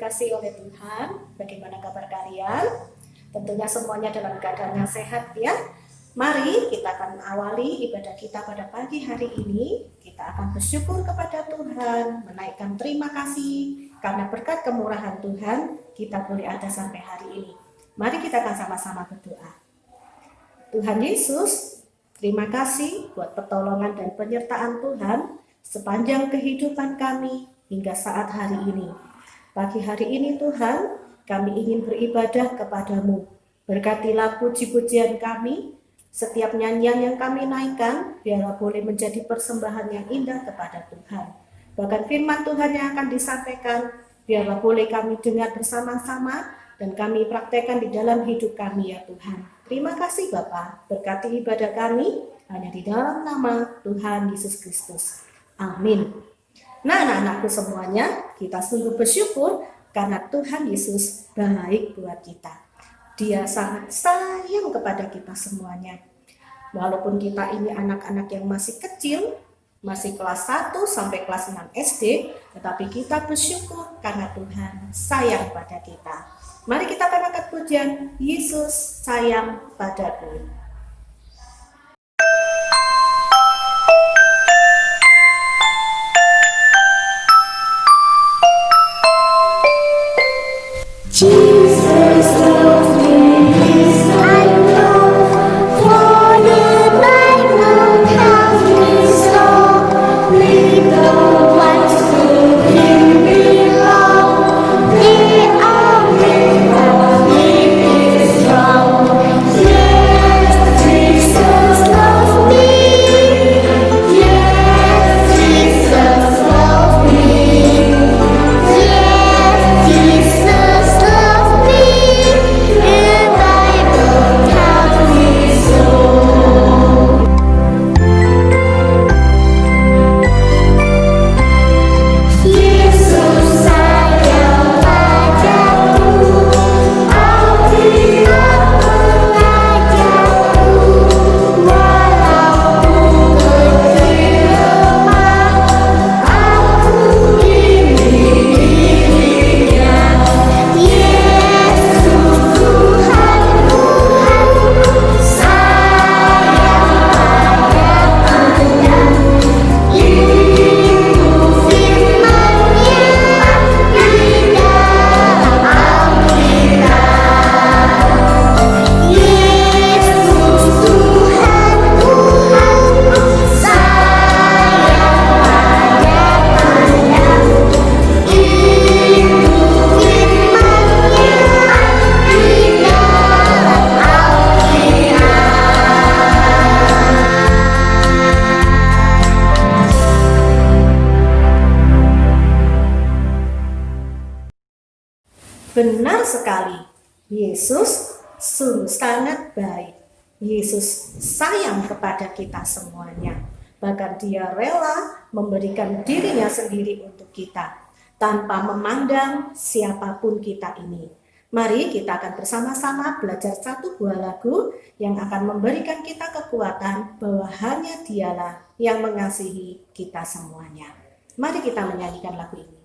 dikasihi oleh Tuhan. Bagaimana kabar kalian? Tentunya semuanya dalam keadaan yang sehat ya. Mari kita akan awali ibadah kita pada pagi hari ini. Kita akan bersyukur kepada Tuhan, menaikkan terima kasih karena berkat kemurahan Tuhan kita boleh ada sampai hari ini. Mari kita akan sama-sama berdoa. Tuhan Yesus, terima kasih buat pertolongan dan penyertaan Tuhan sepanjang kehidupan kami hingga saat hari ini. Pagi hari ini Tuhan, kami ingin beribadah kepadamu. Berkatilah puji-pujian kami, setiap nyanyian yang kami naikkan, biarlah boleh menjadi persembahan yang indah kepada Tuhan. Bahkan firman Tuhan yang akan disampaikan, biarlah boleh kami dengar bersama-sama dan kami praktekkan di dalam hidup kami ya Tuhan. Terima kasih Bapa, berkati ibadah kami hanya di dalam nama Tuhan Yesus Kristus. Amin. Nah, anak-anakku semuanya, kita sungguh bersyukur karena Tuhan Yesus baik buat kita. Dia sangat sayang kepada kita semuanya. Walaupun kita ini anak-anak yang masih kecil, masih kelas 1 sampai kelas 6 SD, tetapi kita bersyukur karena Tuhan sayang pada kita. Mari kita akan angkat pujian, Yesus sayang padaku. Jesus loves me, yes I know, for the night now tells me so. Little ones to him belong, they are brave and he is strong. Yes, Jesus loves me, yes, Jesus loves me, yes, Jesus loves me, the Bible tells me so. Yesus sayang padaku, Alkitab mengajarku, walaupun kecil lemah, aku ini miliknya. Yesus Tuhanku, sayang padaku, itu firman-Nya di dalam Alkitab. Yesus Tuhanku, sayang padaku, itu firman-Nya di dalam Benar sekali, Yesus sungguh sangat baik. Yesus sayang kepada kita semuanya. Bahkan dia rela memberikan dirinya sendiri untuk kita, tanpa memandang siapapun kita ini. Mari kita akan bersama-sama belajar satu buah lagu yang akan memberikan kita kekuatan bahwa hanya dialah yang mengasihi kita semuanya. Mari kita menyanyikan lagu ini.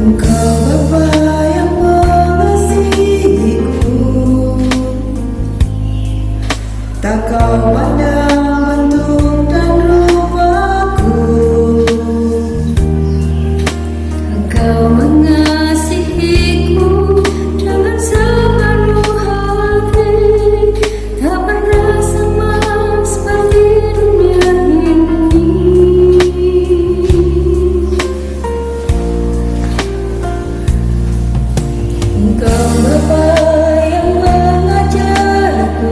Engkau Bapa yang mengasihiku, tak kau pandang bentuk dan rupaku. Engkau mengasihiku dengan sepenuh hati, tak pernah sama seperti dunia ini. Engkau Bapa yang mengajarku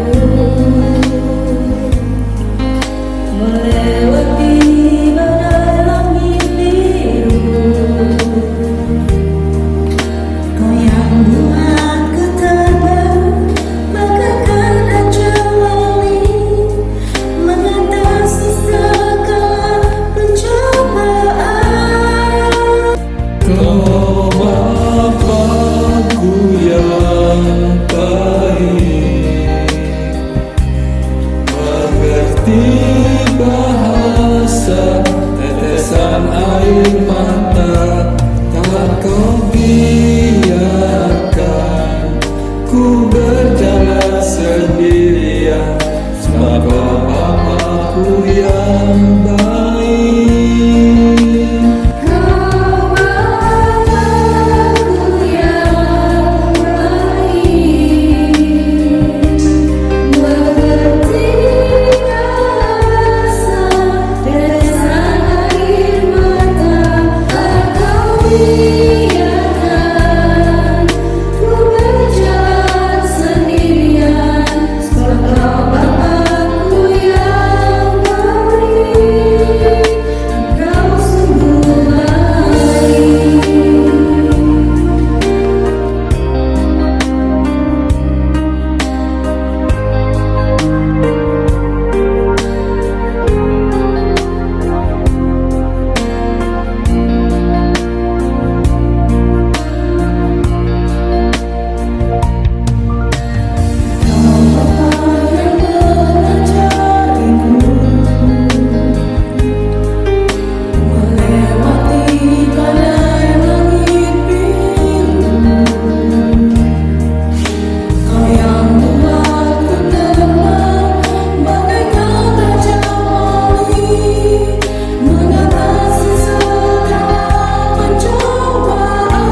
bahasa tetesan air mata, tak kau biarkan ku berjalan sendirian, sebab Bapa-Ku yang baik. Kau Bapa-Ku yang baik, mengerti rasa tetesan air mata, tak kau biarkan ku berjalan sendirian, sebab Kau Bapa-Ku yang baik, Kau sungguh baik. Melewati badai langit biru, Kau yang membuatku terbang bagaikan terjawali, mengatasi segala pencobaan.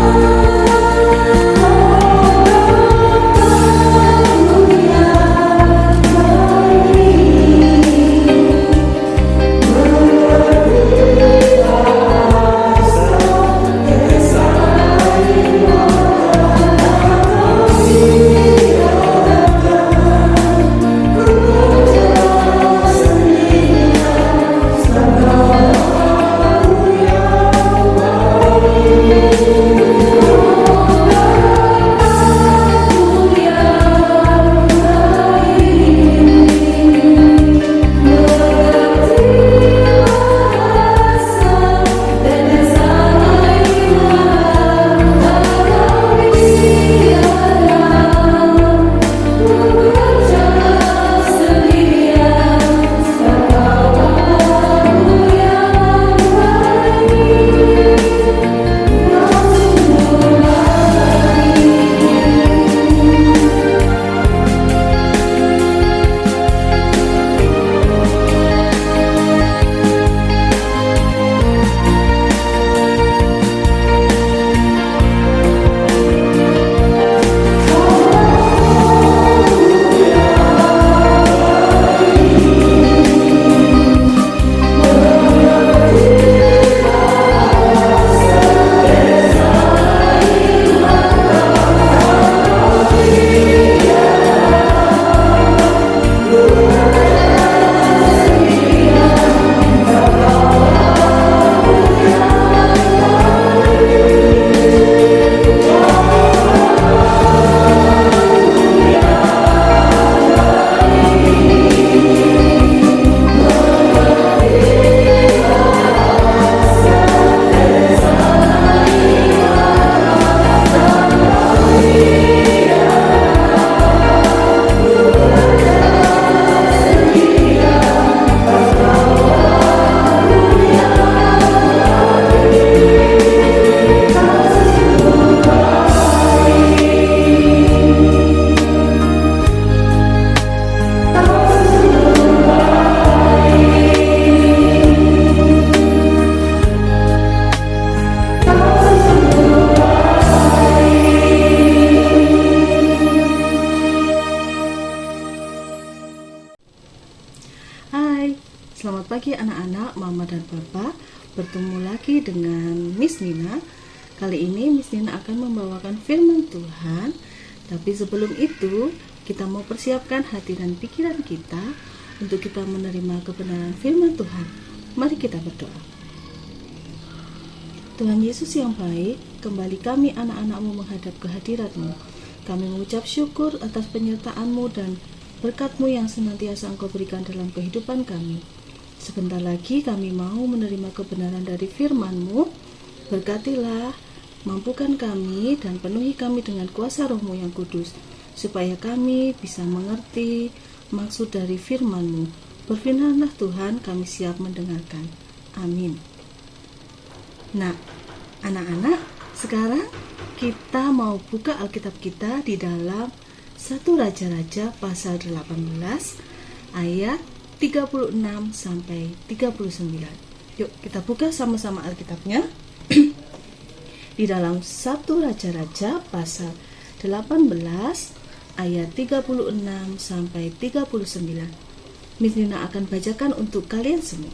Bapa-Ku yang Hai, selamat pagi anak-anak, mama dan papa. Bertemu lagi dengan Miss Nina. Kali ini Miss Nina akan membawakan firman Tuhan. Tapi sebelum itu, kita mau persiapkan hati dan pikiran kita untuk kita menerima kebenaran firman Tuhan. Mari kita berdoa. Tuhan Yesus yang baik, kembali kami anak-anak-Mu menghadap kehadirat-Mu. Kami mengucap syukur atas penyertaan-Mu dan berkat-Mu yang senantiasa Engkau berikan dalam kehidupan kami. Sebentar lagi kami mau menerima kebenaran dari firman-Mu. Berkatilah, mampukan kami dan penuhi kami dengan kuasa Roh-Mu yang kudus, supaya kami bisa mengerti maksud dari firman-Mu. Berfirmanlah Tuhan, kami siap mendengarkan. Amin. Nah, anak-anak, sekarang kita mau buka Alkitab kita di dalam 1 Raja-Raja pasal 18 ayat 36 sampai 39. Yuk kita buka sama-sama Alkitabnya. Di dalam 1 Raja-Raja pasal 18 ayat 36 sampai 39. Miss Nina akan bacakan untuk kalian semua.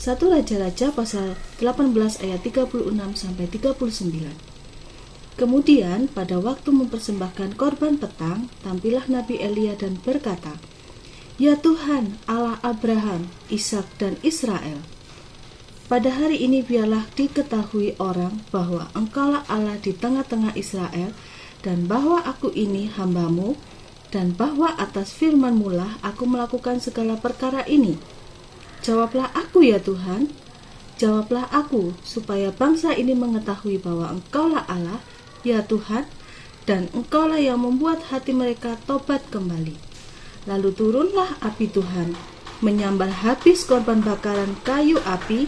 1 Raja-Raja pasal 18 ayat 36 sampai 39. Kemudian pada waktu mempersembahkan korban petang, tampillah Nabi Elia dan berkata, "Ya Tuhan, Allah Abraham, Ishak dan Israel, pada hari ini biarlah diketahui orang bahwa Engkaulah Allah di tengah-tengah Israel, dan bahwa aku ini hamba-Mu, dan bahwa atas firman-Mu lah aku melakukan segala perkara ini. Jawablah aku ya Tuhan, jawablah aku, supaya bangsa ini mengetahui bahwa Engkaulah Allah, ya Tuhan, dan Engkaulah yang membuat hati mereka tobat kembali." Lalu turunlah api Tuhan, menyambar habis korban bakaran kayu api,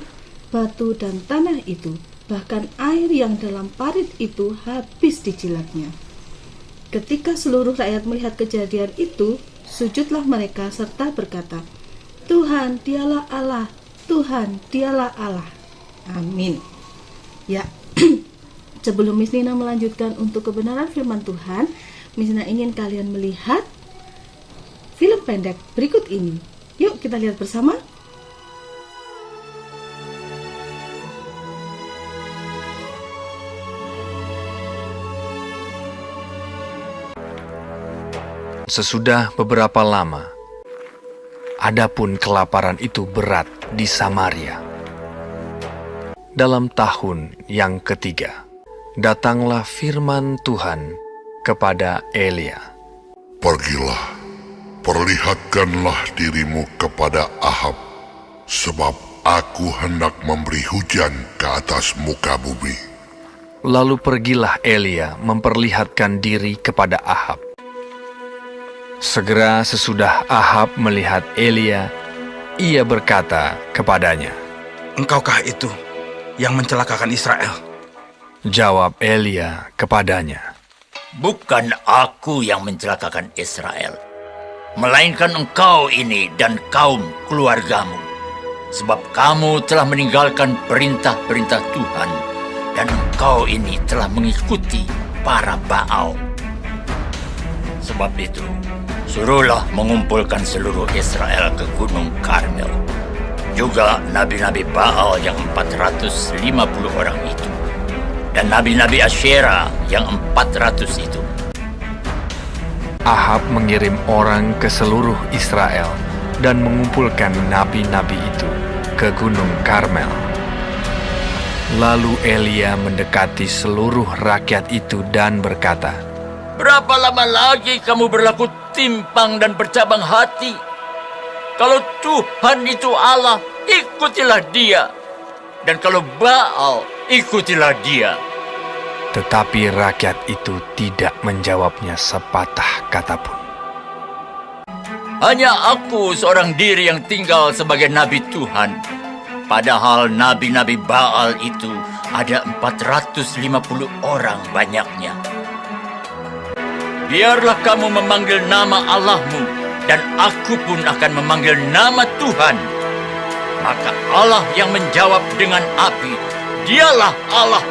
batu dan tanah itu, bahkan air yang dalam parit itu habis dijilatnya. Ketika seluruh rakyat melihat kejadian itu, sujudlah mereka serta berkata, "Tuhan, dialah Allah, Tuhan, dialah Allah." Amin. Ya, sebelum Miss Nina melanjutkan untuk kebenaran firman Tuhan, Miss Nina ingin kalian melihat film pendek berikut ini. Yuk kita lihat bersama. Sesudah beberapa lama, adapun kelaparan itu berat di Samaria. Dalam tahun yang ketiga, datanglah firman Tuhan kepada Elia. Pergilah, perlihatkanlah dirimu kepada Ahab, sebab aku hendak memberi hujan ke atas muka bumi. Lalu pergilah Elia memperlihatkan diri kepada Ahab. Segera sesudah Ahab melihat Elia, ia berkata kepadanya, "Engkaukah itu yang mencelakakan Israel?" Jawab Elia kepadanya, "Bukan aku yang mencelakakan Israel, melainkan engkau ini dan kaum keluargamu. Sebab kamu telah meninggalkan perintah-perintah Tuhan, dan engkau ini telah mengikuti para Baal. Sebab itu, suruhlah mengumpulkan seluruh Israel ke Gunung Karmel. Juga nabi-nabi Baal yang 450 orang itu, dan nabi-nabi Asyera yang 400 itu." Ahab mengirim orang ke seluruh Israel dan mengumpulkan nabi-nabi itu ke Gunung Karmel. Lalu Elia mendekati seluruh rakyat itu dan berkata, "Berapa lama lagi kamu berlaku timpang dan bercabang hati? Kalau Tuhan itu Allah, ikutilah Dia. Dan kalau Baal, ikutilah Dia." Tetapi rakyat itu tidak menjawabnya sepatah kata pun. "Hanya aku seorang diri yang tinggal sebagai nabi Tuhan. Padahal nabi-nabi Baal itu ada 450 orang banyaknya. Biarlah kamu memanggil nama Allahmu, dan aku pun akan memanggil nama Tuhan." Maka Allah yang menjawab dengan api, "Dialah Allah."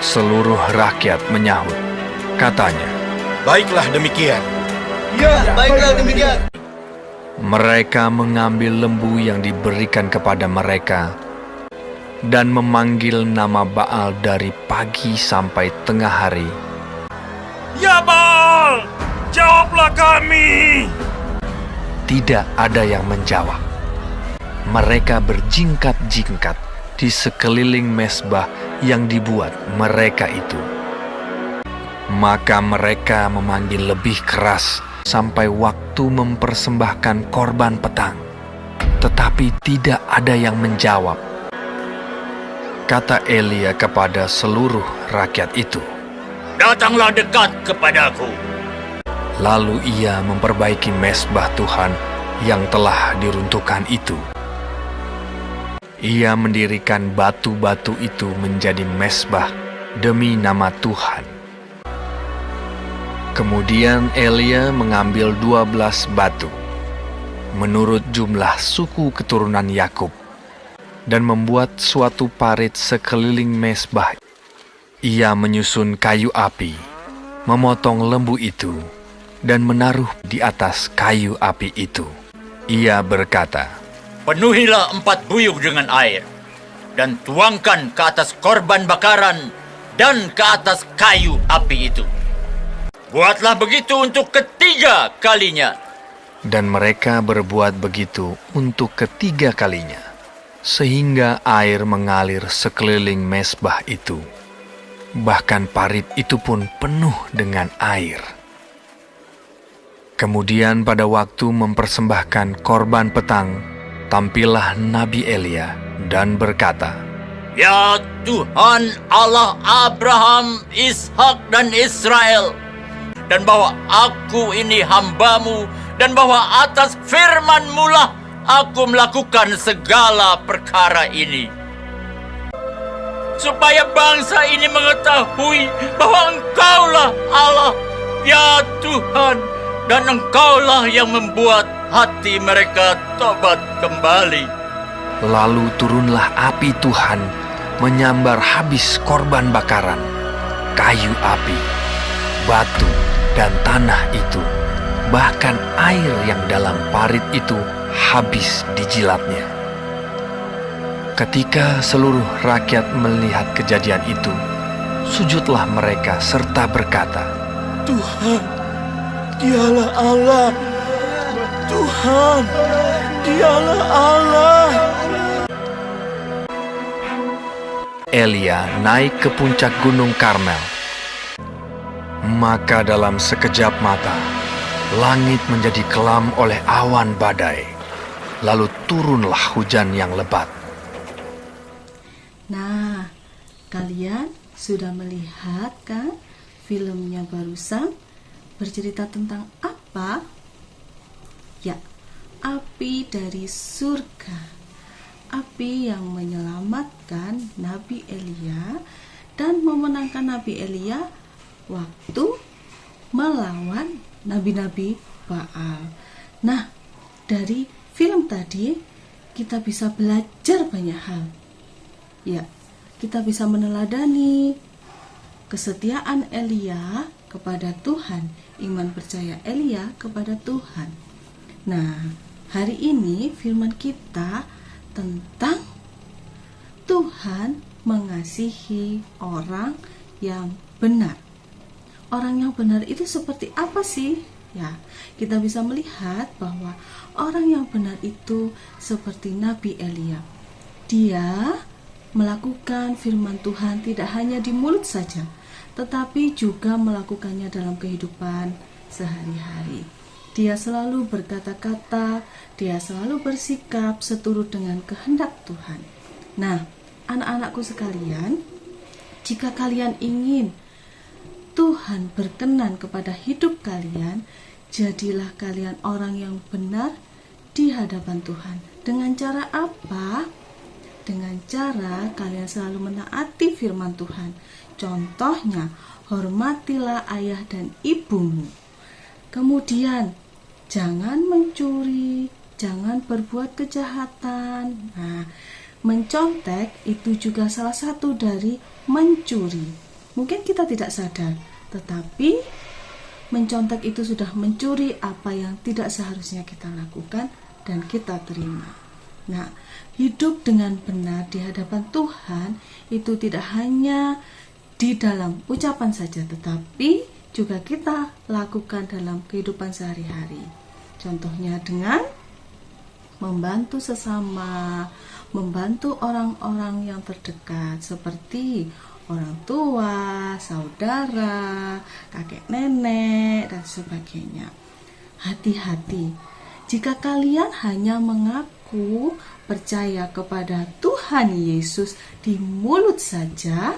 Seluruh rakyat menyahut. Katanya, "Baiklah demikian." mereka mengambil lembu yang diberikan kepada mereka dan memanggil nama Baal dari pagi sampai tengah hari. "Ya Baal, jawablah kami." Tidak ada yang menjawab. Mereka berjingkat-jingkat di sekeliling mezbah yang dibuat mereka itu. Maka mereka memanggil lebih keras sampai waktu mempersembahkan korban petang. Tetapi tidak ada yang menjawab. Kata Elia kepada seluruh rakyat itu, "Datanglah dekat kepadaku." Lalu ia memperbaiki mezbah Tuhan yang telah diruntuhkan itu. Ia mendirikan batu-batu itu menjadi mezbah demi nama Tuhan. Kemudian Elia mengambil 12 batu menurut jumlah suku keturunan Yakub dan membuat suatu parit sekeliling mezbah. Ia menyusun kayu api, memotong lembu itu, dan menaruh di atas kayu api itu. Ia berkata, Penuhilah 4 buyung dengan air, dan tuangkan ke atas korban bakaran dan ke atas kayu api itu. Buatlah begitu untuk ketiga kalinya. Dan mereka berbuat begitu untuk ketiga kalinya, sehingga air mengalir sekeliling mezbah itu. Bahkan parit itu pun penuh dengan air. Kemudian pada waktu mempersembahkan korban petang, tampillah Nabi Elia dan berkata, Ya Tuhan Allah Abraham, Ishak dan Israel, dan bahwa aku ini hamba-Mu, dan bahwa atas firman-Mu lah aku melakukan segala perkara ini, supaya bangsa ini mengetahui bahwa Engkaulah Allah, ya Tuhan, dan Engkaulah yang membuat hati mereka tobat kembali. Lalu turunlah api Tuhan menyambar habis korban bakaran, kayu api, batu, dan tanah itu. Bahkan air yang dalam parit itu habis dijilatnya. Ketika seluruh rakyat melihat kejadian itu, sujudlah mereka serta berkata, Tuhan, Dialah Allah. Tuhan, Dialah Allah. Elia naik ke puncak gunung Karmel. Maka dalam sekejap mata, langit menjadi kelam oleh awan badai. Lalu turunlah hujan yang lebat. Nah, kalian sudah melihat kan filmnya barusan bercerita tentang apa? Ya, api dari surga. Api yang menyelamatkan Nabi Elia dan memenangkan Nabi Elia waktu melawan nabi-nabi Baal. Nah, dari film tadi kita bisa belajar banyak hal. Ya, kita bisa meneladani kesetiaan Elia kepada Tuhan, iman percaya Elia kepada Tuhan. Nah, hari ini firman kita tentang Tuhan mengasihi orang yang benar. Orang yang benar itu seperti apa sih? Ya, kita bisa melihat bahwa orang yang benar itu seperti Nabi Elia. Dia melakukan firman Tuhan tidak hanya di mulut saja, tetapi juga melakukannya dalam kehidupan sehari-hari. Dia selalu berkata-kata, dia selalu bersikap seturut dengan kehendak Tuhan. Nah, anak-anakku sekalian, jika kalian ingin Tuhan berkenan kepada hidup kalian, jadilah kalian orang yang benar di hadapan Tuhan. Dengan cara apa? Dengan cara kalian selalu menaati firman Tuhan. Contohnya, hormatilah ayah dan ibumu. Kemudian, jangan mencuri, jangan berbuat kejahatan. Nah, mencontek itu juga salah satu dari mencuri. Mungkin kita tidak sadar, tetapi mencontek itu sudah mencuri apa yang tidak seharusnya kita lakukan dan kita terima. Nah, hidup dengan benar di hadapan Tuhan itu tidak hanya di dalam ucapan saja, tetapi juga kita lakukan dalam kehidupan sehari-hari. Contohnya dengan membantu sesama, membantu orang-orang yang terdekat seperti orang tua, saudara, kakek nenek, dan sebagainya. Hati-hati, jika kalian hanya mengaku percaya kepada Tuhan Yesus di mulut saja,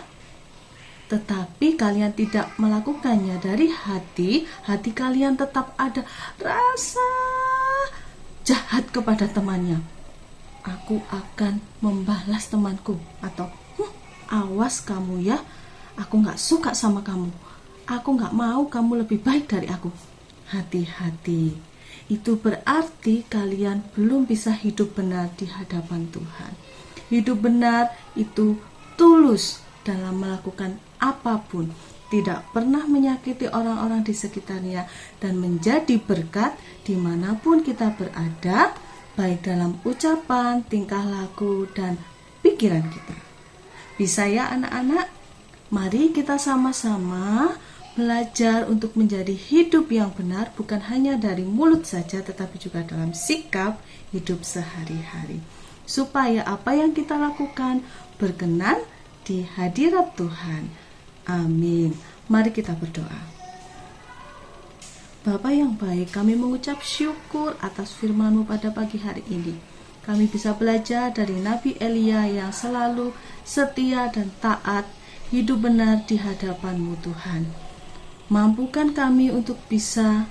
tetapi kalian tidak melakukannya dari hati kalian tetap ada rasa jahat kepada temannya. Aku akan membalas temanku, atau awas kamu ya, aku gak suka sama kamu, aku gak mau kamu lebih baik dari aku. Hati-hati, itu berarti kalian belum bisa hidup benar di hadapan Tuhan. Hidup benar itu tulus dalam melakukan apapun, tidak pernah menyakiti orang-orang di sekitarnya, dan menjadi berkat dimanapun kita berada, baik dalam ucapan, tingkah laku, dan pikiran kita. Bisa ya anak-anak? Mari kita sama-sama belajar untuk menjadi hidup yang benar, bukan hanya dari mulut saja, tetapi juga dalam sikap hidup sehari-hari, supaya apa yang kita lakukan berkenan di hadirat Tuhan. Amin. Mari kita berdoa. Bapa yang baik, kami mengucap syukur atas firman-Mu pada pagi hari ini. Kami bisa belajar dari Nabi Elia yang selalu setia dan taat, hidup benar di hadapan-Mu Tuhan. Mampukan kami untuk bisa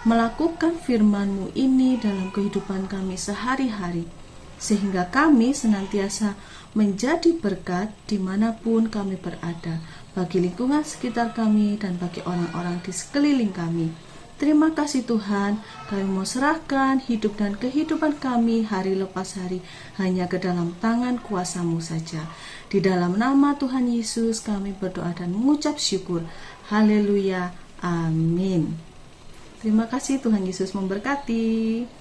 melakukan firman-Mu ini dalam kehidupan kami sehari-hari, sehingga kami senantiasa menjadi berkat dimanapun kami berada, bagi lingkungan sekitar kami dan bagi orang-orang di sekeliling kami. Terima kasih Tuhan, kami mau serahkan hidup dan kehidupan kami hari lepas hari hanya ke dalam tangan kuasa-Mu saja. Di dalam nama Tuhan Yesus kami berdoa dan mengucap syukur. Haleluya, amin. Terima kasih, Tuhan Yesus memberkati.